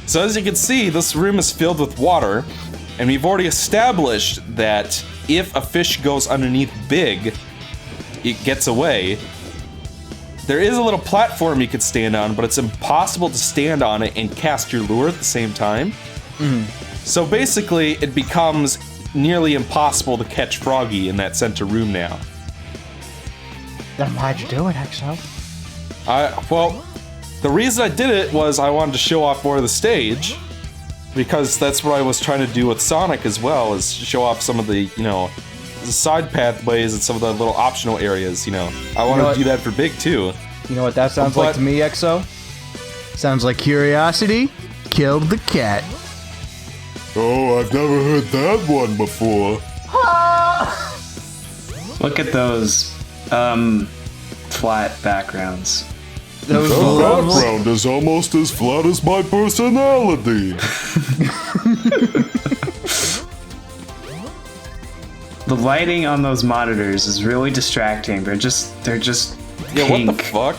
So as you can see, this room is filled with water, and we've already established that if a fish goes underneath Big, it gets away. There is a little platform you could stand on, but it's impossible to stand on it and cast your lure at the same time. So basically, it becomes nearly impossible to catch Froggy in that center room now. Then why'd you do it, Exo? Well, the reason I did it was I wanted to show off more of the stage, because that's what I was trying to do with Sonic as well, is show off some of the, you know, the side pathways and some of the little optional areas, you know. I want to do that for Big too. You know what that sounds like to me, Exo? Sounds like curiosity killed the cat. Oh, I've never heard that one before. Look at those, flat backgrounds. The background is almost as flat as my personality. The lighting on those monitors is really distracting. They're just Yeah, pink. what the fuck?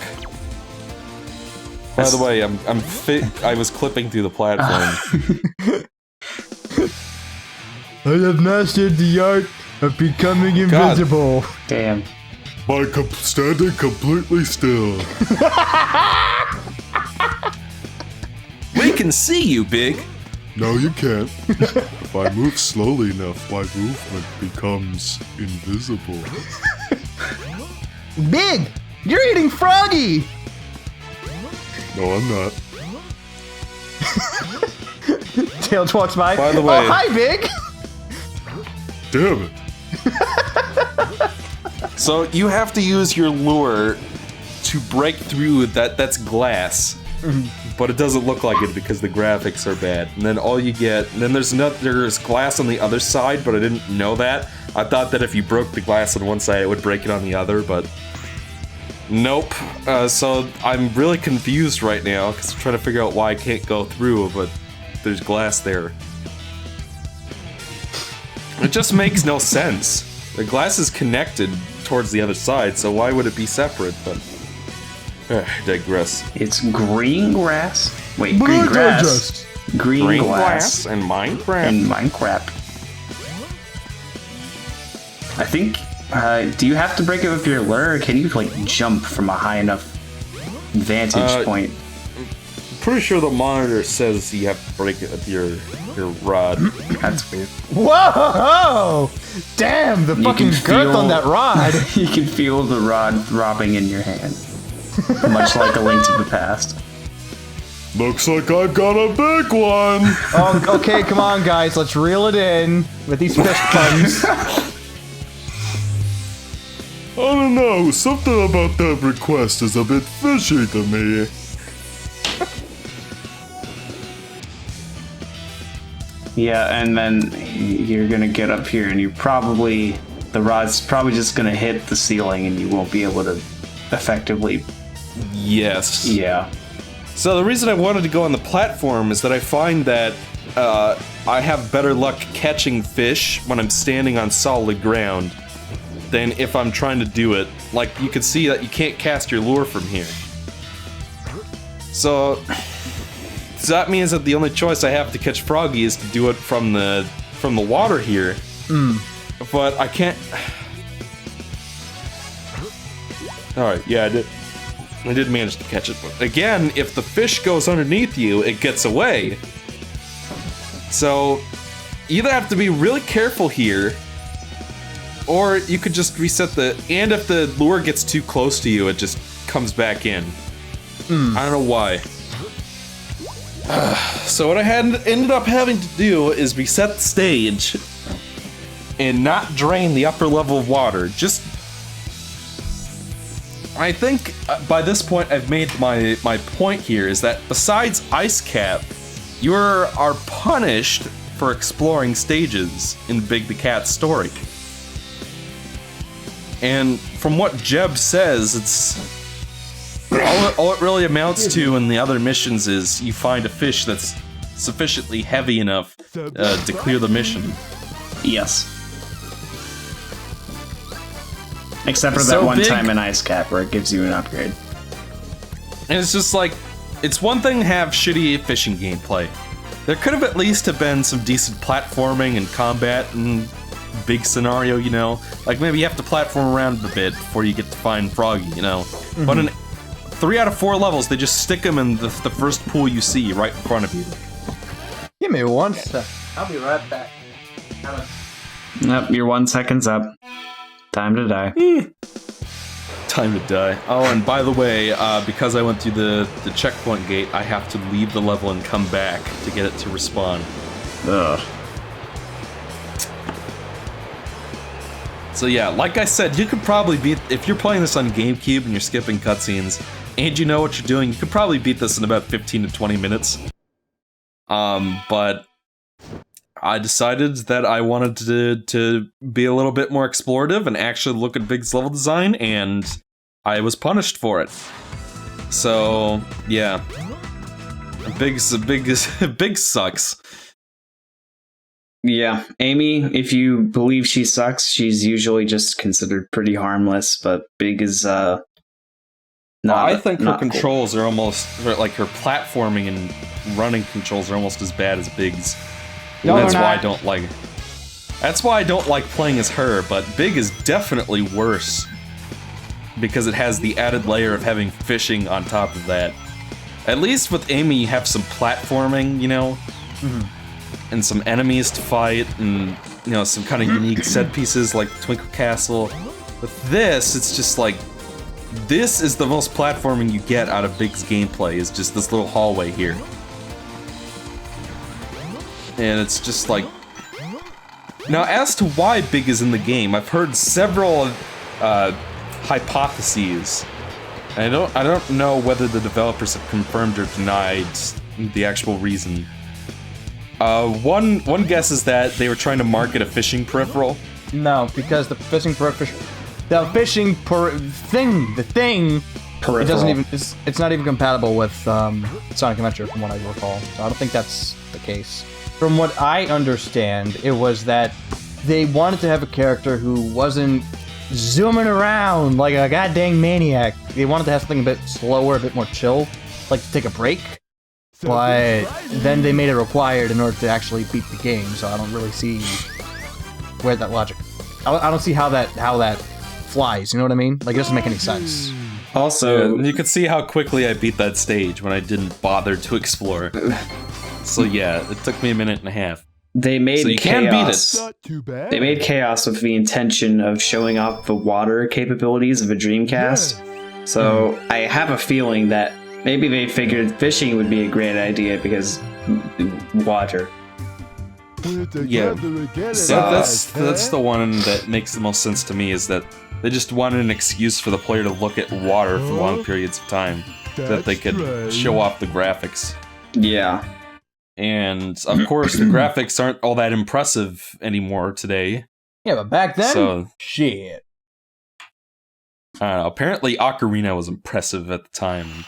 By the way, I was clipping through the platform. I have mastered the art of becoming invisible. Damn. By standing completely still. We can see you, Big. No, you can't. If I move slowly enough, my movement becomes invisible. Big! You're eating Froggy! No, I'm not. Tails walks by. By the way- Oh, hi, Big! Damn it. So you have to use your lure to break through that's glass. But it doesn't look like it because the graphics are bad. And then all you get, and then there's glass on the other side, but I didn't know that. I thought that if you broke the glass on one side, it would break it on the other, but nope. So I'm really confused right now because I'm trying to figure out why I can't go through, but there's glass there. It just makes no sense. The glass is connected towards the other side, so why would it be separate? But digress. It's green grass. Wait, green grass. Green glass and Minecraft. and Minecraft. I think. Do you have to break it with your lure, or can you like jump from a high enough vantage point? Pretty sure the monitor says you have to break it with your rod. That's weird. Whoa! Damn, the fucking girth on that rod. You can feel the rod throbbing in your hand, much like A Link to the Past. Looks like I've got a big one. Oh, okay, come on, guys, let's reel it in with these fish puns. I don't know, something about that request is a bit fishy to me. Yeah, and then you're gonna get up here, and the rod's probably just gonna hit the ceiling, and you won't be able to effectively. Yes. Yeah. So the reason I wanted to go on the platform is that I find that I have better luck catching fish when I'm standing on solid ground than if I'm trying to do it. Like, you can see that you can't cast your lure from here. So that means that the only choice I have to catch Froggy is to do it from the water here. But I can't. Alright, yeah, I did manage to catch it. But again, if the fish goes underneath you, it gets away. So you either have to be really careful here, or you could just reset and if the lure gets too close to you, it just comes back in. I don't know why. So what I ended up having to do is reset the stage and not drain the upper level of water. I think by this point I've made my point here is that besides Ice Cap, you are punished for exploring stages in Big the Cat's story. And from what Jeb says, it's all it really amounts to in the other missions is you find a fish that's sufficiently heavy enough to clear the mission. Yes. Except for that one time in Ice Cap where it gives you an upgrade. And it's just like, it's one thing to have shitty fishing gameplay. There could have at least have been some decent platforming and combat and big scenario, you know? Like maybe you have to platform around a bit before you get to find Froggy, you know? But in 3 out of 4 levels, they just stick him in the first pool you see right in front of you. Give me 1 sec. I'll be right back. Yep, your 1 second's up. Time to die. Time to die. Oh, and by the way, because I went through the checkpoint gate, I have to leave the level and come back to get it to respawn. Ugh. So yeah, like I said, you could probably beat, if you're playing this on GameCube and you're skipping cutscenes, and you know what you're doing, you could probably beat this in about 15 to 20 minutes. But I decided that I wanted to be a little bit more explorative and actually look at Big's level design, and I was punished for it. So, yeah. Big sucks. Yeah, Amy, if you believe she sucks, she's usually just considered pretty harmless, but Big is, not I think her not controls are almost, like her platforming and running controls are almost as bad as Big's. No, That's they're why not. I don't like. That's why I don't like playing as her. But Big is definitely worse because it has the added layer of having fishing on top of that. At least with Amy, you have some platforming, you know, and some enemies to fight, and you know some kind of unique set pieces like Twinkle Castle. With this, it's just like this is the most platforming you get out of Big's gameplay. Is just this little hallway here. And it's just like... Now, as to why Big is in the game, I've heard several hypotheses. I don't know whether the developers have confirmed or denied the actual reason. One guess is that they were trying to market a fishing peripheral. No, because the fishing peripheral... The thing... Peripheral. It doesn't even... It's not even compatible with Sonic Adventure, from what I recall. So I don't think that's the case. From what I understand, it was that they wanted to have a character who wasn't zooming around like a goddamn maniac. They wanted to have something a bit slower, a bit more chill, like to take a break. But then they made it required in order to actually beat the game, so I don't really see where that logic... I don't see how that flies, you know what I mean? Like, it doesn't make any sense. Also, You could see how quickly I beat that stage when I didn't bother to explore. So yeah, it took me a minute and a half. they made So you chaos. can beat it. Not too bad. They made chaos with the intention of showing off the water capabilities of a Dreamcast. So I have a feeling that maybe they figured fishing would be a great idea because water. Yeah. So that's the one that makes the most sense to me, is that they just wanted an excuse for the player to look at water for long periods of time, so that they could show off the graphics. Yeah. And of course, the graphics aren't all that impressive anymore today. Yeah, but back then, So- shit. Apparently, Ocarina was impressive at the time.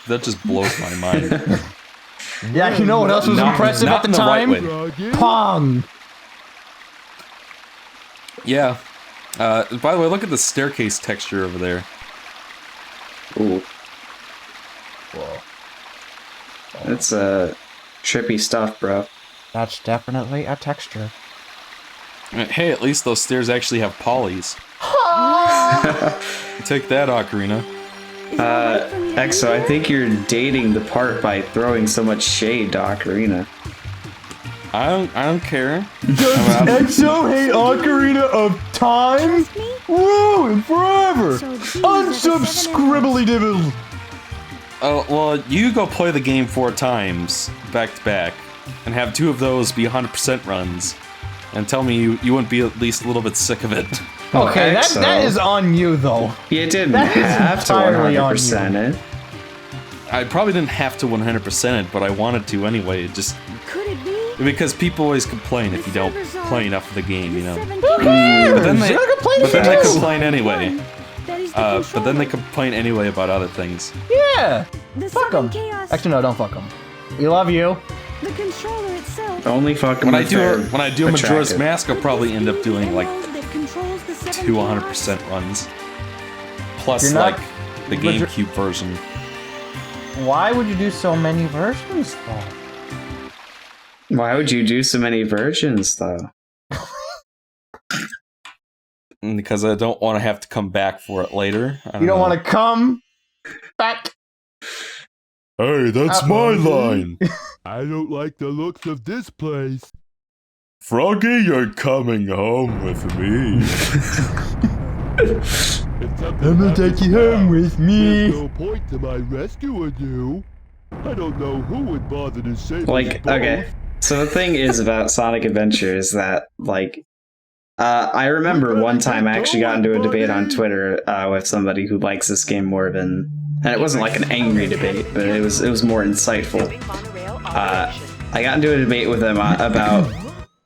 That just blows my mind. Yeah, you know what else was Not- impressive not at in the the right time? way. Pong. Yeah. By the way, look at the staircase texture over there. Ooh. Whoa. That's trippy stuff, bro. That's definitely a texture. Hey, at least those stairs actually have polys. Take that, Ocarina. Exo, I think you're dating the part by throwing so much shade to Ocarina. I don't care. Exo hate Ocarina of Time? Ruined forever! Unsubscribbly dibble! Oh, well, you go play the game 4 times, back to back, and have 2 of those be 100% runs, and tell me you wouldn't be at least a little bit sick of it. Okay, Exo. that is on you, though. You didn't That is have to entirely on 100% it. I probably didn't have to 100% it, but I wanted to anyway, just Could it be? because people always complain if you don't play enough of the game, you know. Who cares? But then they, You're gonna complain but then too. they complain anyway. That is the But then they controller. complain anyway about other things. Yeah! The Fuck seven them. chaos. Actually, no, don't fuck them. We love you. The controller itself. Only fucking When I if do they're a Majora's attractive. Mask, I'll probably end up doing like That controls the seven 2 chaos. 100% runs. Plus You're not- like the Major- GameCube version. Why would you do so many versions, though? Why would you do so many versions, though? Because I don't want to have to come back for it later. You don't want to come back. Hey, that's my line. I don't like the looks of this place. Froggy, you're coming home with me. I'm gonna take you home with me. There's no point to my rescuing you. I don't know who would bother to save us Like, both. okay. So the thing is about Sonic Adventure is that, like, I remember one time I actually got into a debate on Twitter with somebody who likes this game more than, and it wasn't like an angry debate, but it was more insightful. I got into a debate with him about,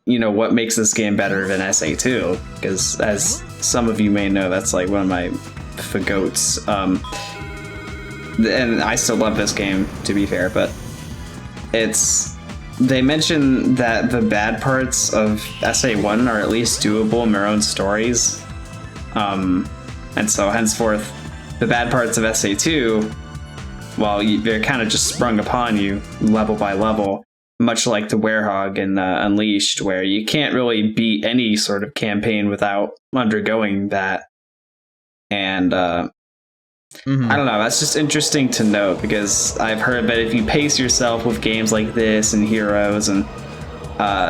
you know, what makes this game better than SA2, because as some of you may know, that's like one of my fagoats. And I still love this game, to be fair, but they mention that the bad parts of SA1 are at least doable in their own stories. And so henceforth, the bad parts of SA2, well, they're kind of just sprung upon you level by level, much like the Werehog in Unleashed, where you can't really beat any sort of campaign without undergoing that. And I don't know, that's just interesting to note, because I've heard that if you pace yourself with games like this and Heroes and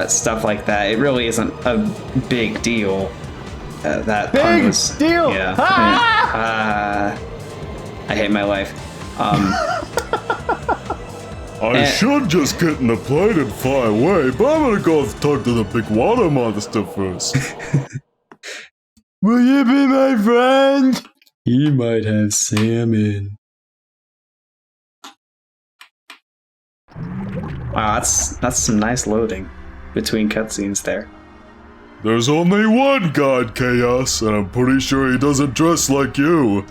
stuff like that, it really isn't a big deal. That pun Big was, deal! yeah. I hate my life. I should just get in the plane and fly away, but I'm gonna go talk to the big water monster first. Will you be my friend? He might have salmon. Wow, that's some nice loading between cutscenes there. There's only one God, Chaos, and I'm pretty sure he doesn't dress like you.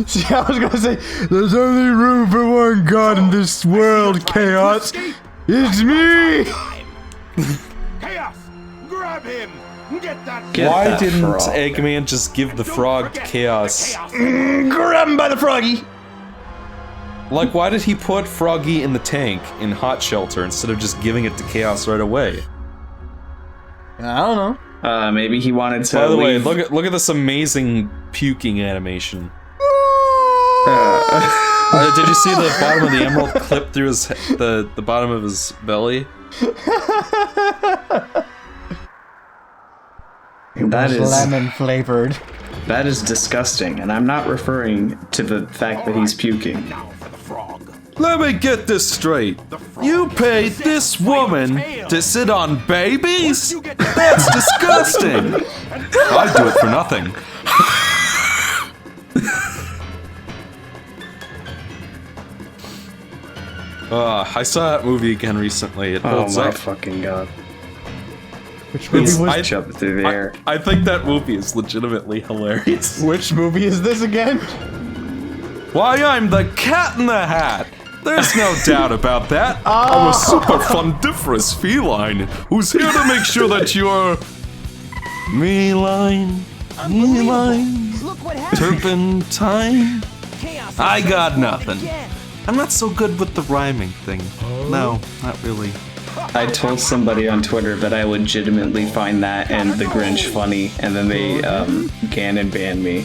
See, I was gonna say, there's only room for one god in this world, Chaos. It's me! Chaos! Grab him! Get that Get Why that didn't frog. Eggman just give the frog Chaos? Grab him by the froggy! Like, why did he put Froggy in the tank in Hot Shelter instead of just giving it to Chaos right away? I don't know. Maybe he wanted to By the way, leave- look at this amazing puking animation. Did you see the bottom of the emerald clip through his the bottom of his belly? That is lemon flavored. that is disgusting, and I'm not referring to the fact that he's puking. Let me get this straight. You paid this woman to sit on babies? That's disgusting. I'd do it for nothing. I saw that movie again recently. It Oh holds my up. fucking god. Which movie It's- was? I- Jump through the air. I think that movie is legitimately hilarious. Which movie is this again? Why, I'm the Cat in the Hat. There's no doubt about that. I'm a super fundiferous feline who's here to make sure that you're me-line, Look what happened. turpentine. Chaos I is got so nothing. again. I'm not so good with the rhyming thing. No, not really. I told somebody on Twitter that I legitimately find that and The Grinch funny, and then they Ganon banned me.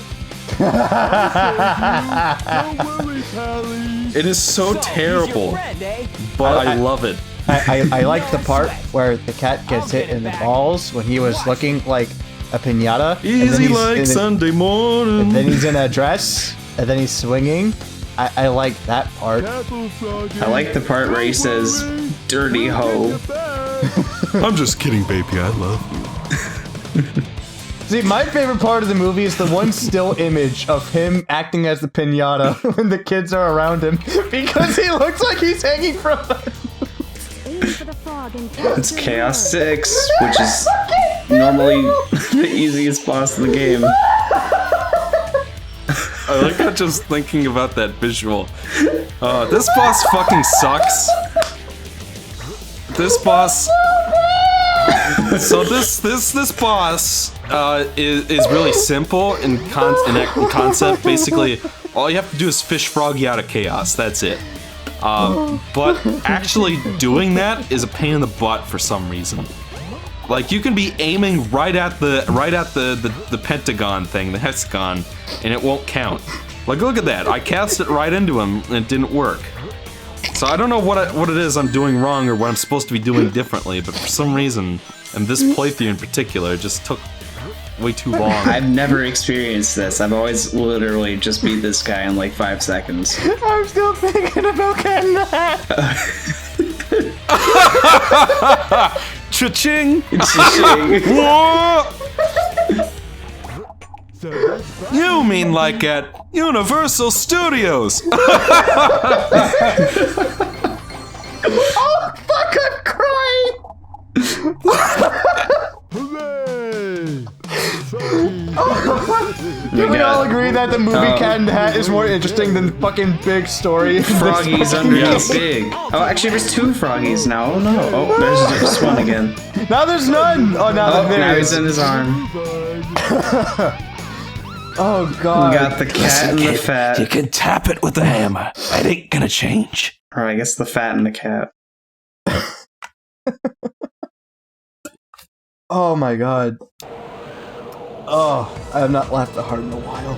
It is so He's your terrible, friend, eh? but I love it. I like the part where the cat gets hit in the balls when he was looking like a piñata. and then Easy he's- like and then- Sunday morning. And then he's in a dress, and then he's swinging. I like that part. I like the part where he says, "Dirty hoe." I'm just kidding, baby. I love you. See, my favorite part of the movie is the one still image of him acting as the piñata when the kids are around him, because he looks like he's hanging from it. Aim for the frog and It's Chaos 6, which is normally the easiest boss in the game. I like that just thinking about that visual. This boss fucking sucks. This boss. So this boss is really simple in concept. Basically, All you have to do is fish Froggy out of chaos. That's it. But actually doing that is a pain in the butt for some reason. Like, you can be aiming right at the pentagon thing, the hexagon, and it won't count. Like, look at that. I cast it right into him, and it didn't work. So I don't know what it is I'm doing wrong or what I'm supposed to be doing differently, but for some reason, and this playthrough in particular, it just took way too long. I've never experienced this. I've always literally just beat this guy in like 5 seconds. I'm still thinking about getting that. Cha-ching! Cha-ching. Whoa! You mean like at Universal Studios? Oh, fuck, I'm crying! Hooray! Can we all agree that the movie Cat in the Hat is more interesting than fucking Big Story? Froggy's underneath Big. Oh, actually, there's 2 Froggies now. Oh no. Oh, there's just one again. Now there's none! Oh, now there now is. he's in his arm. Oh, God. We got the cat and the fat. You can tap it with a hammer. It ain't gonna change. Or I guess the fat and the cat. Oh, my God. Oh, I have not laughed that hard in a while.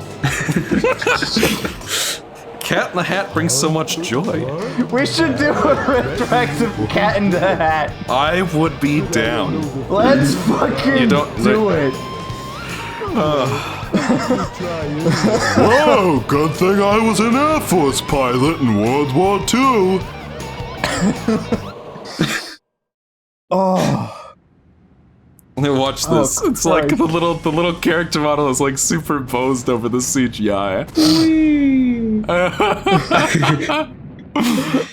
Cat in the Hat brings so much joy. We should do a retroactive Cat in the Hat. I would be down. Let's fucking do it. Whoa, good thing I was an Air Force pilot in World War II. Oh. Watch this. Oh, it's like the little character model is like superimposed over the CGI.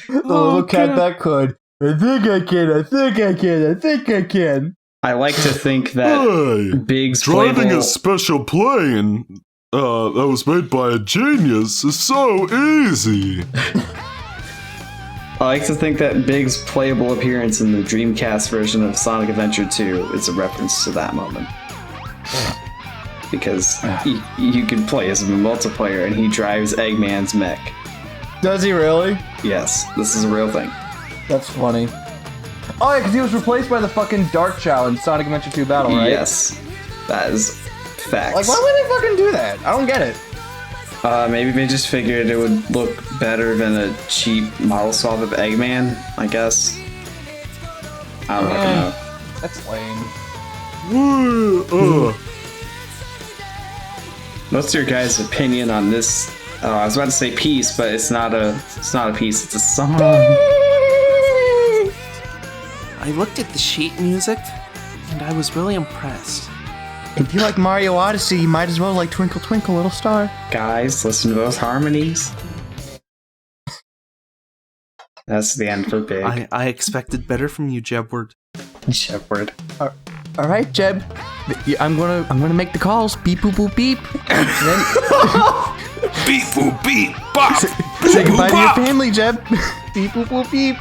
The little cat that could. I think I can. I think I can. I think I can. I like to think that Hey, Big's driving playable... a special plane that was made by a genius is so easy. I like to think that Big's playable appearance in the Dreamcast version of Sonic Adventure 2 is a reference to that moment. Because you can play as him in multiplayer and he drives Eggman's mech. Does he really? Yes, this is a real thing. That's funny. Oh yeah, because he was replaced by the fucking Dark Chow in Sonic Adventure 2 Battle, right? Yes, that is facts. Like, why would they fucking do that? I don't get it. Maybe they just figured it would look better than a cheap model swap of Eggman, I guess. I don't fucking know. That's lame. What's your guys' opinion on this? I was about to say piece, but it's not a piece, it's a song. I looked at the sheet music, and I was really impressed. If you like Mario Odyssey, you might as well like Twinkle Twinkle Little Star. Guys, listen to those harmonies. That's the end for Big. I expected better from you, Jebward. Shepherd. All right, Jeb. I'm gonna make the calls. Beep boop boop beep. And then Beep boop beep bop. say goodbye to your family, Jeb. Beep boop boop beep.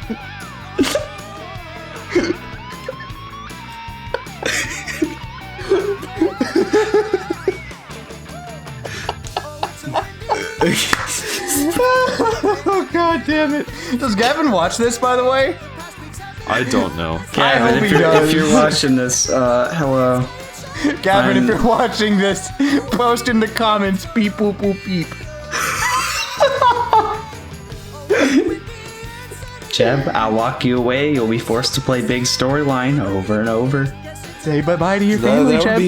Oh, God damn it. Does Gavin watch this, by the way? I don't know. Gavin, hope he does. if you're watching this, hello. Gavin, if you're watching this, post in the comments, beep boop boop beep. Jeb, I'll walk you away. You'll be forced to play Big storyline over and over. Say bye-bye to your family, Jeb.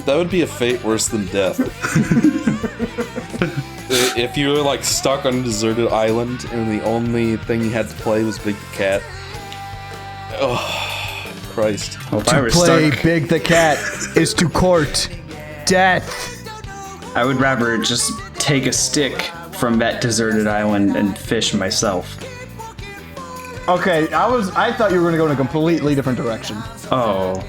That would be a fate worse than death. If you were like stuck on a deserted island and the only thing you had to play was Big the Cat. Oh, Christ. Well, if I were Play stuck, Big the Cat is to court death. I would rather just take a stick from that deserted island and fish myself. Okay, I thought you were gonna go in a completely different direction. Oh.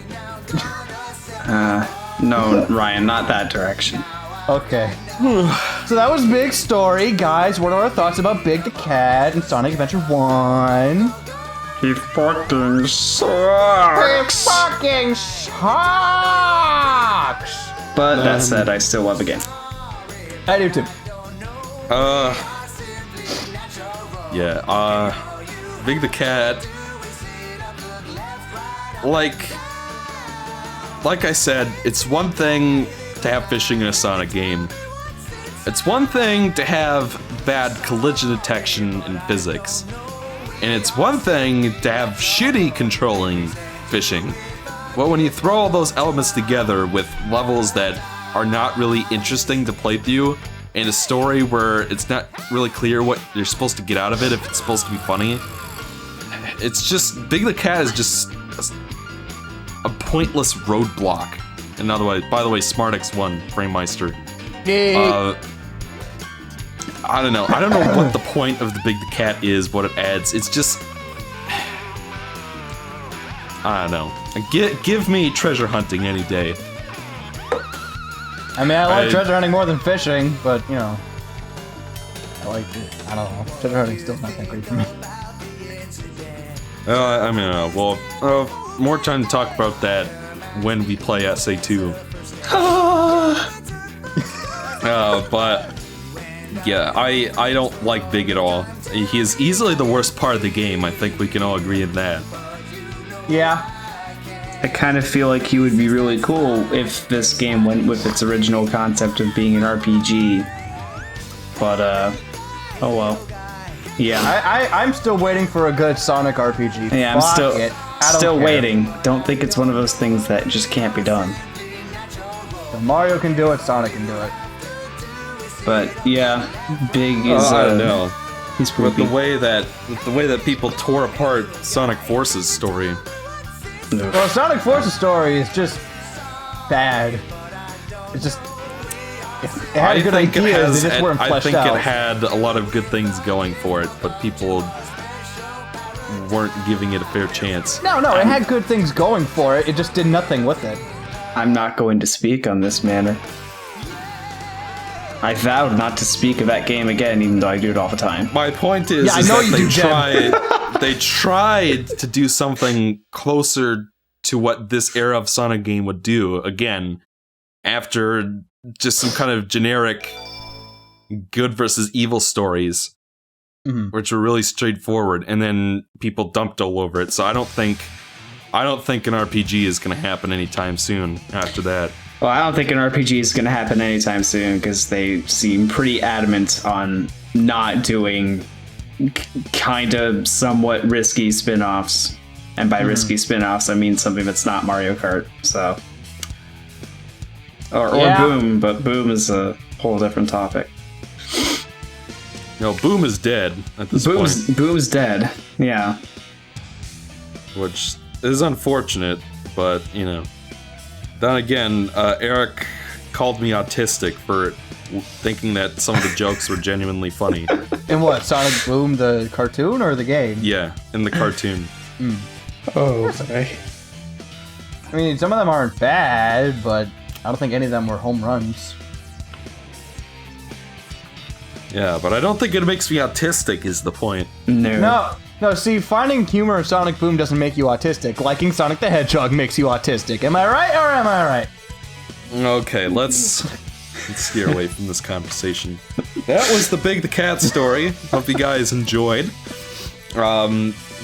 No, Ryan, not that direction. Okay. So that was Big Story. Guys, what are our thoughts about Big the Cat and Sonic Adventure 1? He fucking sucks. fucking sucks! But that said, I still love the game. I do too. Big the Cat. Like I said, it's one thing to have fishing in a Sonic game. It's one thing to have bad collision detection in physics. And it's one thing to have shitty controlling fishing. But when you throw all those elements together with levels that are not really interesting to play through, and a story where it's not really clear what you're supposed to get out of it if it's supposed to be funny, it's just, Big the Cat is just a pointless roadblock. And by the way, SmartX won, Framemeister. I don't know what the point of the Big the Cat is, what it adds. It's just, I don't know. Give me treasure hunting any day. I mean, I like treasure hunting more than fishing, but, you know, I don't know. Treasure hunting's still not that great for me. More time to talk about that when we play SA2. But yeah, I don't like Big at all. He is easily the worst part of the game. I think we can all agree on that. Yeah. I kind of feel like he would be really cool if this game went with its original concept of being an RPG. But, oh well. Yeah. I'm still waiting for a good Sonic RPG. Yeah, I'm still care. waiting. Don't think it's one of those things that just can't be done. If Mario can do it, Sonic can do it. But yeah, Big is. I don't know. He's with creepy. the way that people tore apart Sonic Force's story. Well, Sonic Force's story is just bad. It's just. It had good ideas, they just weren't fleshed out. I think it had a lot of good things going for it, but people weren't giving it a fair chance. No, it had good things going for it. It just did nothing with it. I'm not going to speak on this matter. I vowed not to speak of that game again, even though I do it all the time. My point is, they tried to do something closer to what this era of Sonic game would do again, after just some kind of generic good versus evil stories, which were really straightforward, and then people dumped all over it. So I don't think an RPG is going to happen anytime soon after that. Well, I don't think an RPG is going to happen anytime soon because they seem pretty adamant on not doing kind of somewhat risky spin-offs. And by risky spin-offs, I mean something that's not Mario Kart. So, or Boom, but Boom is a whole different topic. No, Boom is dead at this point. Boom's dead. Yeah. Which is unfortunate, but you know. Then again, Eric called me autistic for thinking that some of the jokes were genuinely funny. In what, Sonic Boom, the cartoon or the game? Yeah, in the cartoon. Oh, sorry. I mean, some of them aren't bad, but I don't think any of them were home runs. Yeah, but I don't think it makes me autistic is the point. No, see, finding humor in Sonic Boom doesn't make you autistic. Liking Sonic the Hedgehog makes you autistic. Am I right or am I right? Okay, let's steer away from this conversation. That was the Big the Cat story. Hope you guys enjoyed.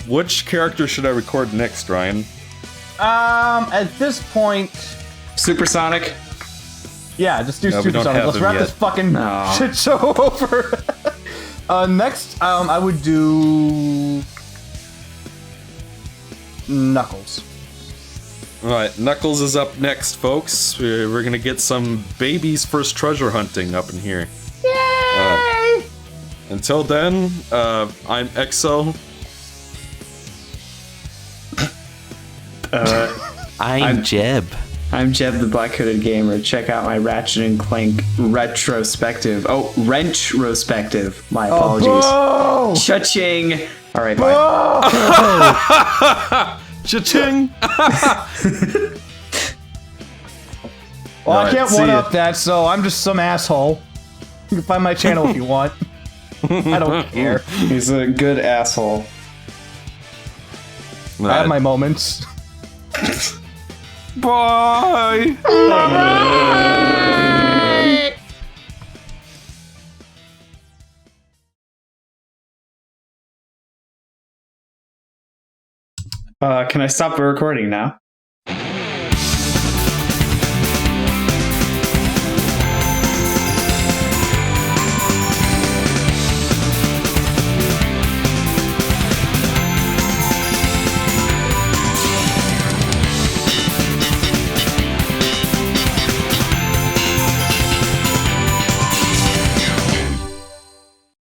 Which character should I record next, Ryan? At this point... Supersonic? Yeah, just do Supersonic. Let's wrap this fucking shit show over. Next, I would do... Knuckles. Alright, Knuckles is up next, folks. We're gonna get some baby's first treasure hunting up in here. Yay! Until then, I'm EXO. I'm Jeb. I'm Jeb, the Black-Hooded Gamer. Check out my Ratchet and Clank retrospective. Oh, Wrench-rospective. My apologies. Oh, Cha-ching! Alright, bye. Cha-ching! Well, I Alright, can't see one ya. up that, so I'm just some asshole. You can find my channel if you want. I don't care. He's a good asshole. I have my moments. Bye! Can I stop the recording now?